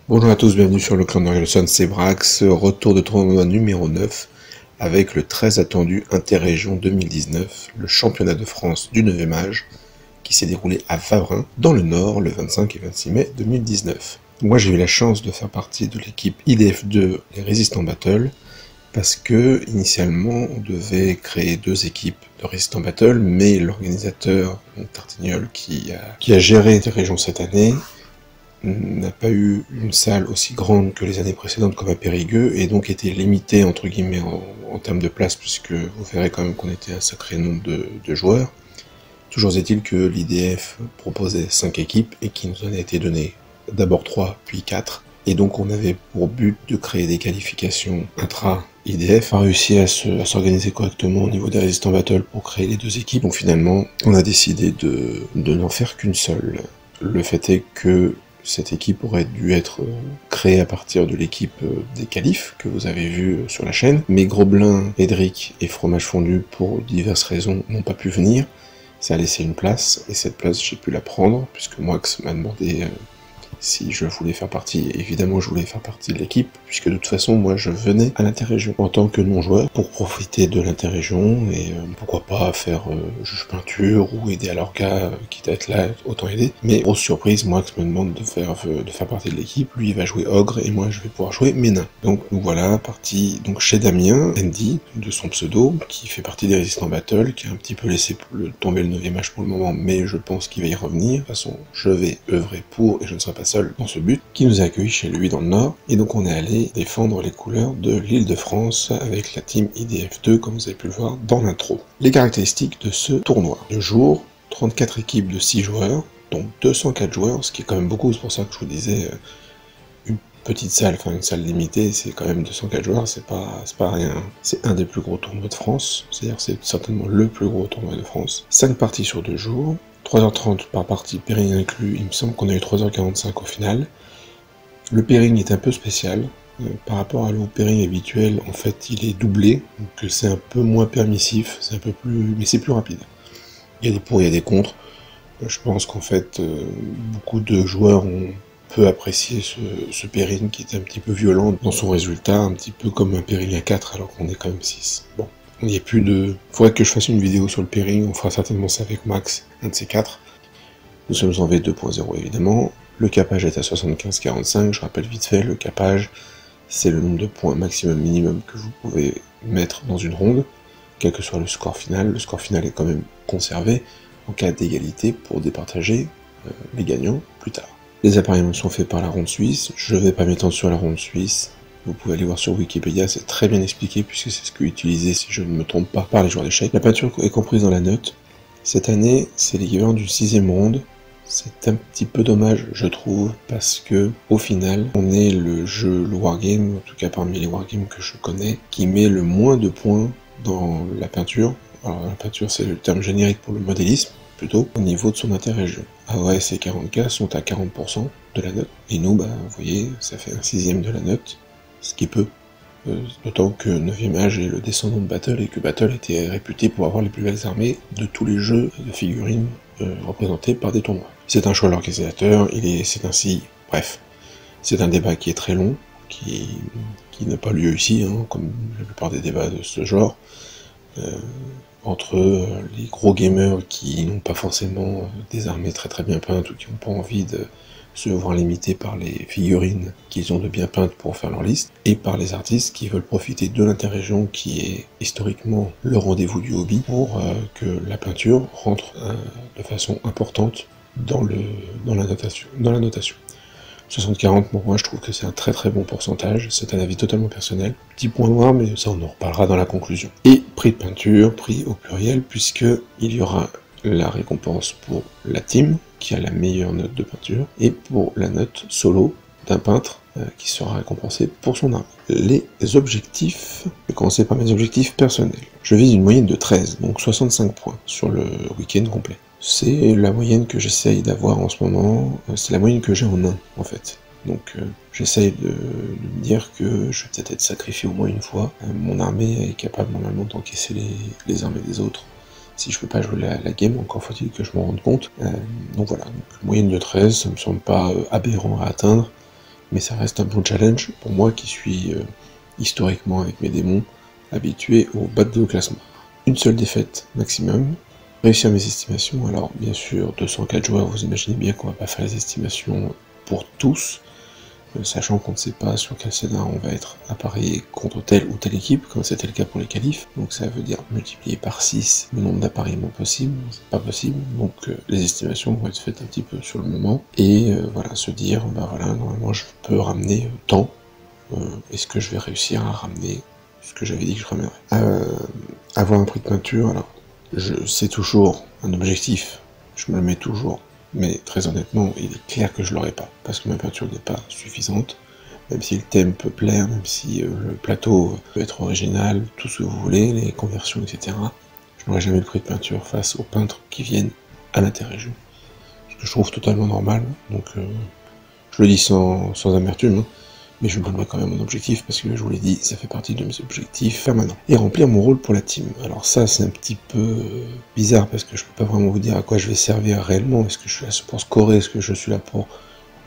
Bonjour à tous, bienvenue sur le clan d'Orgelson, c'est Brax, retour de tournoi numéro 9 avec le très attendu Interrégion 2019, le championnat de France du 9e âge qui s'est déroulé à Faverin, dans le Nord, le 25 et 26 mai 2019. Moi j'ai eu la chance de faire partie de l'équipe IDF2, les Résistants Battle, parce que initialement on devait créer 2 équipes de Résistants Battle, mais l'organisateur, Tartignol, qui a géré Interrégion cette année, n'a pas eu une salle aussi grande que les années précédentes comme à Périgueux, et donc était limité entre guillemets en termes de place, puisque vous verrez quand même qu'on était un sacré nombre de joueurs. Toujours est-il que l'IDF proposait 5 équipes et qu'il nous en a été donné d'abord 3 puis 4, et donc on avait pour but de créer des qualifications intra-IDF, a réussi à s'organiser correctement au niveau des Résistants Battle pour créer les 2 équipes, donc finalement on a décidé de n'en faire qu'une seule. Le fait est que cette équipe aurait dû être créée à partir de l'équipe des qualifs que vous avez vu sur la chaîne, mais Grobelin, Edric et Fromage Fondu, pour diverses raisons, n'ont pas pu venir. Ça a laissé une place, et cette place j'ai pu la prendre, puisque Moix m'a demandé si je voulais faire partie. Évidemment je voulais faire partie de l'équipe, puisque de toute façon moi je venais à l'Interrégion en tant que non-joueur, pour profiter de l'Interrégion, et pourquoi pas faire juge peinture, ou aider à l'orga, quitte à être là, autant aider. Mais grosse surprise, Moix me demande de faire partie de l'équipe, lui il va jouer Ogre, et moi je vais pouvoir jouer Ménin. Donc nous voilà, parti donc chez Damien, Andy, de son pseudo, qui fait partie des Résistants Battle, qui a un petit peu laissé tomber le 9e âge pour le moment, mais je pense qu'il va y revenir. De toute façon, je vais œuvrer pour, et je ne serai pas seul dans ce but, qui nous a accueillis chez lui dans le Nord, et donc on est allé défendre les couleurs de l'Île-de-France avec la team IDF2, comme vous avez pu le voir dans l'intro. Les caractéristiques de ce tournoi. De jour, 34 équipes de 6 joueurs, donc 204 joueurs, ce qui est quand même beaucoup, c'est pour ça que je vous disais, une petite salle, enfin une salle limitée, c'est quand même 204 joueurs, c'est pas rien. C'est un des plus gros tournois de France, c'est-à-dire c'est certainement le plus gros tournoi de France. 5 parties sur 2 jours, 3h30 par partie, pairing inclus, il me semble qu'on a eu 3h45 au final. Le pairing est un peu spécial, par rapport à l'eau pairing habituel, en fait il est doublé, donc c'est un peu moins permissif, c'est un peu plus, mais c'est plus rapide. Il y a des pour, il y a des contre. Je pense qu'en fait, beaucoup de joueurs ont peu apprécié ce pairing qui est un petit peu violent dans son résultat, un petit peu comme un pairing à 4 alors qu'on est quand même 6. Bon, il n'y a plus de... Faudrait que je fasse une vidéo sur le pairing, on fera certainement ça avec Max, un de ces 4. Nous sommes en V2.0 évidemment. Le capage est à 75-45, je rappelle vite fait, le capage, c'est le nombre de points maximum minimum que vous pouvez mettre dans une ronde, quel que soit le score final. Le score final est quand même conservé en cas d'égalité pour départager les gagnants plus tard. Les appareillements sont faits par la ronde suisse, je ne vais pas m'étendre sur la ronde suisse, vous pouvez aller voir sur Wikipédia, c'est très bien expliqué puisque c'est ce que utilisé, si je ne me trompe pas, par les joueurs d'échecs. La peinture est comprise dans la note. Cette année, c'est l'équivalent du 6ème ronde. C'est un petit peu dommage, je trouve, parce que au final, on est le jeu, le wargame, en tout cas parmi les wargames que je connais, qui met le moins de points dans la peinture. Alors la peinture, c'est le terme générique pour le modélisme, plutôt, au niveau de son interrégion. AOS et 40K sont à 40% de la note, et nous, bah, vous voyez, ça fait un 6ème de la note, ce qui est peu. D'autant que 9ème âge est le descendant de Battle, et que Battle était réputé pour avoir les plus belles armées de tous les jeux de figurines représentés par des tournois. C'est un choix de l'organisateur, c'est ainsi, bref. C'est un débat qui est très long, qui n'a pas lieu ici, hein, comme la plupart des débats de ce genre, entre les gros gamers qui n'ont pas forcément des armées très bien peintes, ou qui n'ont pas envie de se voir limités par les figurines qu'ils ont de bien peintes pour faire leur liste, et par les artistes qui veulent profiter de l'interrégion qui est historiquement le rendez-vous du hobby pour que la peinture rentre de façon importante dans la notation. 60-40 pour moi je trouve que c'est un très bon pourcentage, c'est un avis totalement personnel. Petit point noir mais ça on en reparlera dans la conclusion. Et prix de peinture, prix au pluriel, puisque il y aura la récompense pour la team, qui a la meilleure note de peinture, et pour la note solo d'un peintre qui sera récompensé pour son art. Les objectifs, je vais commencer par mes objectifs personnels. Je vise une moyenne de 13, donc 65 points sur le week-end complet. C'est la moyenne que j'essaye d'avoir en ce moment, c'est la moyenne que j'ai en 1 en fait. Donc j'essaye de me dire que je vais peut-être être sacrifié au moins une fois. Mon armée est capable normalement d'encaisser les armées des autres. Si je peux pas jouer la game, encore faut-il que je m'en rende compte. Donc voilà, donc, moyenne de 13, ça me semble pas aberrant à atteindre, mais ça reste un bon challenge pour moi qui suis historiquement avec mes démons habitué au bas de classement. Une seule défaite maximum. Réussir mes estimations, alors bien sûr 204 joueurs, vous imaginez bien qu'on va pas faire les estimations pour tous, sachant qu'on ne sait pas sur quel scénar on va être appareillé contre telle ou telle équipe, comme c'était le cas pour les qualifs, donc ça veut dire multiplier par 6 le nombre d'appareillements possibles, c'est pas possible, donc les estimations vont être faites un petit peu sur le moment, et voilà, se dire, bah voilà, normalement je peux ramener tant, est-ce que je vais réussir à ramener ce que j'avais dit que je ramènerais. Avoir un prix de peinture, alors, c'est toujours un objectif, je me le mets toujours, mais très honnêtement, il est clair que je l'aurai pas, parce que ma peinture n'est pas suffisante, même si le thème peut plaire, même si le plateau peut être original, tout ce que vous voulez, les conversions, etc. Je n'aurai jamais le prix de peinture face aux peintres qui viennent à l'interrégion. Ce que je trouve totalement normal, donc je le dis sans amertume, hein. Mais je me donnerai quand même mon objectif, parce que je vous l'ai dit, ça fait partie de mes objectifs permanents. Et remplir mon rôle pour la team. Alors ça, c'est un petit peu bizarre, parce que je peux pas vraiment vous dire à quoi je vais servir réellement. Est-ce que je suis là pour scorer? Est-ce que je suis là pour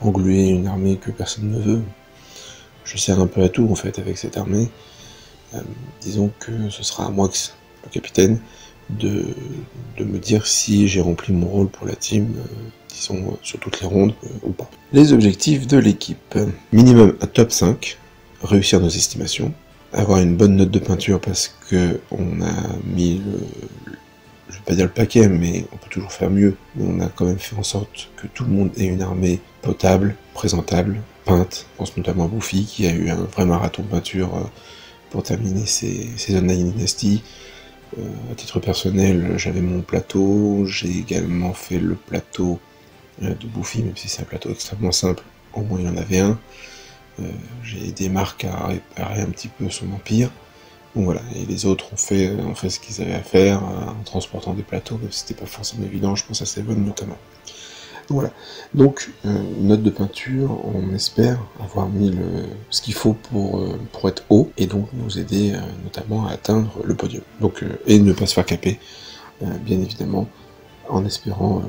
engluer une armée que personne ne veut? Je sers un peu à tout, en fait, avec cette armée. Disons que ce sera à moi, le capitaine, de me dire si j'ai rempli mon rôle pour la team, disons sur toutes les rondes ou pas. Les objectifs de l'équipe. Minimum un top 5, réussir nos estimations, avoir une bonne note de peinture parce que on a mis je vais pas dire le paquet, mais on peut toujours faire mieux, mais on a quand même fait en sorte que tout le monde ait une armée potable, présentable, peinte. Je pense notamment à Bouffi qui a eu un vrai marathon de peinture pour terminer ses Online Dynasty. À titre personnel, j'avais mon plateau, j'ai également fait le plateau de Bouffi, même si c'est un plateau extrêmement simple, au moins il y en avait un. J'ai aidé Marc à réparer un petit peu son empire. Donc voilà, et les autres ont fait ce qu'ils avaient à faire en transportant des plateaux, même si c'était pas forcément évident, je pense à Seven notamment. Donc voilà, donc note de peinture, on espère avoir mis ce qu'il faut pour être haut, et donc nous aider notamment à atteindre le podium. Donc, et ne pas se faire caper, bien évidemment, en espérant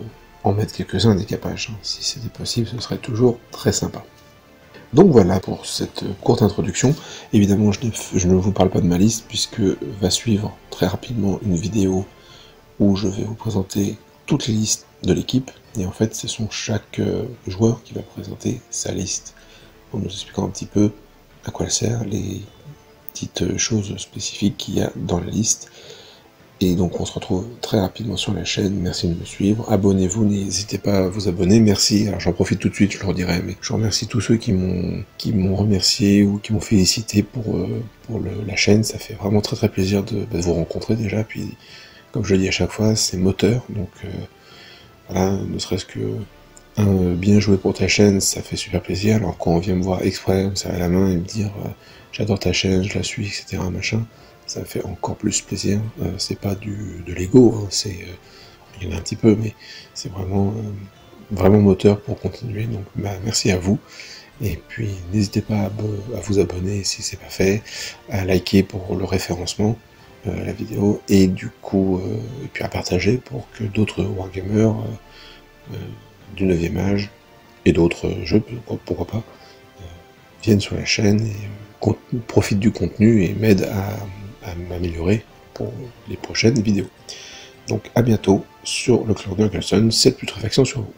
en mettre quelques-uns à décapage. Si c'était possible, ce serait toujours très sympa. Donc voilà pour cette courte introduction. Évidemment, je ne vous parle pas de ma liste, puisque va suivre très rapidement une vidéo où je vais vous présenter toutes les listes de l'équipe, et en fait, ce sont chaque joueur qui va présenter sa liste, en nous expliquant un petit peu à quoi elle sert, les petites choses spécifiques qu'il y a dans la liste. Et donc on se retrouve très rapidement sur la chaîne, merci de me suivre, abonnez-vous, n'hésitez pas à vous abonner, merci, alors j'en profite tout de suite, je le redirai, mais je remercie tous ceux qui m'ont remercié ou qui m'ont félicité pour la chaîne, ça fait vraiment très très plaisir de vous rencontrer déjà, puis comme je le dis à chaque fois, c'est moteur, donc voilà, ne serait-ce que bien joué pour ta chaîne, ça fait super plaisir, alors quand on vient me voir exprès, me serrer la main et me dire j'adore ta chaîne, je la suis, etc. machin, ça fait encore plus plaisir. C'est pas de l'ego, hein, il y en a un petit peu, mais c'est vraiment moteur pour continuer. Donc merci à vous. Et puis n'hésitez pas à vous abonner si c'est pas fait, à liker pour le référencement la vidéo, et du coup et puis à partager pour que d'autres wargamers du 9e âge et d'autres jeux, pourquoi pas, viennent sur la chaîne et profitent du contenu et m'aident à m'améliorer pour les prochaines vidéos. Donc à bientôt sur le clan Nurgle Sun, cette putréfaction sur vous.